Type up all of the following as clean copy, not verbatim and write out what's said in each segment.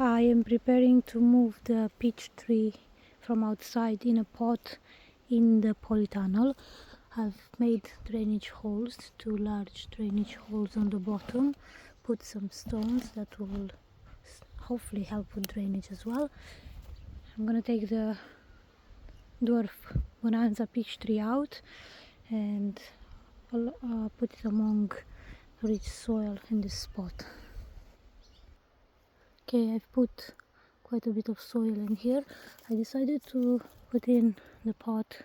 I am preparing to move the peach tree from outside in a pot in the polytunnel. I've made drainage holes, 2 large drainage holes on the bottom, put some stones that will hopefully help with drainage as well. I'm gonna take the dwarf Bonanza peach tree out and I'll put it among rich soil in this spot. Okay, I've put quite a bit of soil in here. I decided to put in the pot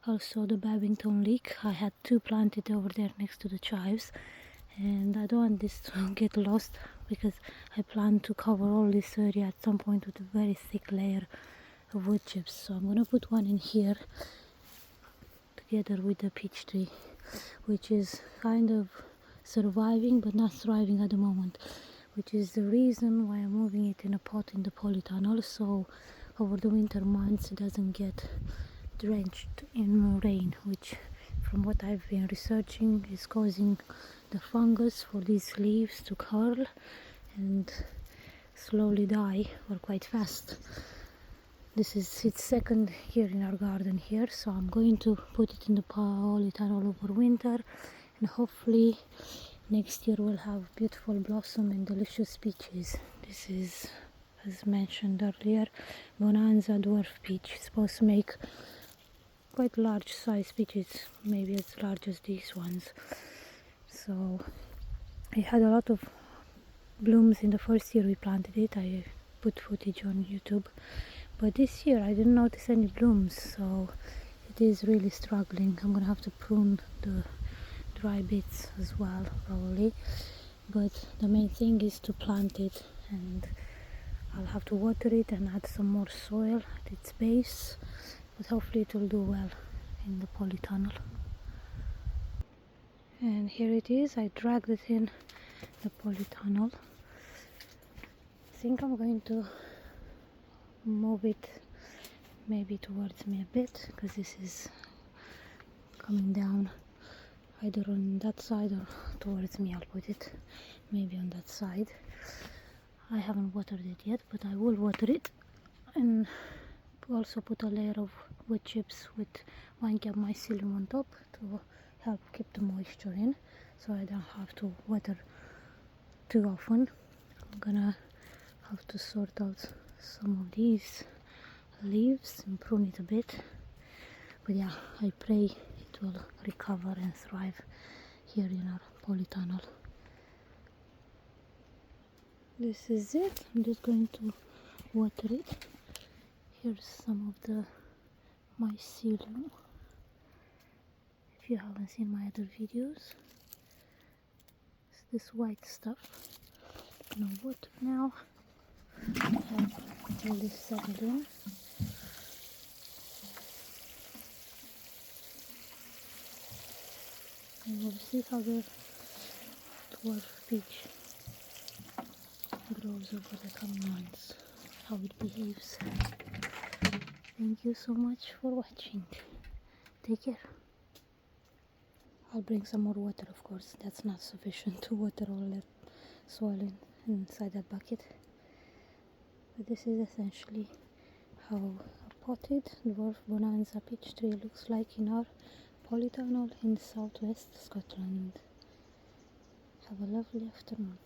also the Babington leek. I had 2 planted over there next to the chives, and I don't want this to get lost because I plan to cover all this area at some point with a very thick layer of wood chips. So I'm gonna put one in here together with the peach tree, which is kind of surviving but not thriving at the moment, which is the reason why I'm moving it in a pot in the polytunnel, so over the winter months it doesn't get drenched in rain, which from what I've been researching is causing the fungus for these leaves to curl and slowly die or quite fast. This is its second year in our garden here, so I'm going to put it in the polytunnel over winter, and hopefully next year we'll have beautiful blossom and delicious peaches. This is, as mentioned earlier, Bonanza dwarf peach. It's supposed to make quite large size peaches, maybe as large as these ones. So it had a lot of blooms in the first year we planted it. I put footage on YouTube, but this year I didn't notice any blooms, so it is really struggling. I'm gonna have to prune the dry bits as well probably, but the main thing is to plant it, and I'll have to water it and add some more soil at its base, but hopefully it will do well in the polytunnel. And here it is. I dragged it in the polytunnel. I think I'm going to move it maybe towards me a bit, because this is coming down either on that side or towards me. I'll put it maybe on that side. I haven't watered it yet, but I will water it, and also put a layer of wood chips with 1 cup mycelium on top to help keep the moisture in, so I don't have to water too often. I'm gonna have to sort out some of these leaves and prune it a bit, but yeah, I pray it will recover and thrive here in our polytunnel. This is it. I'm just going to water it. Here's some of the mycelium. If you haven't seen my other videos, it's this white stuff. I'm gonna water now. Have all this settled in. And we'll see how the dwarf peach grows over the coming months, how it behaves. Thank you so much for watching. Take care. I'll bring some more water, of course. That's not sufficient to water all that soil inside that bucket. But this is essentially how a potted dwarf Bonanza peach tree looks like in our polytunnel in southwest Scotland. Have a lovely afternoon.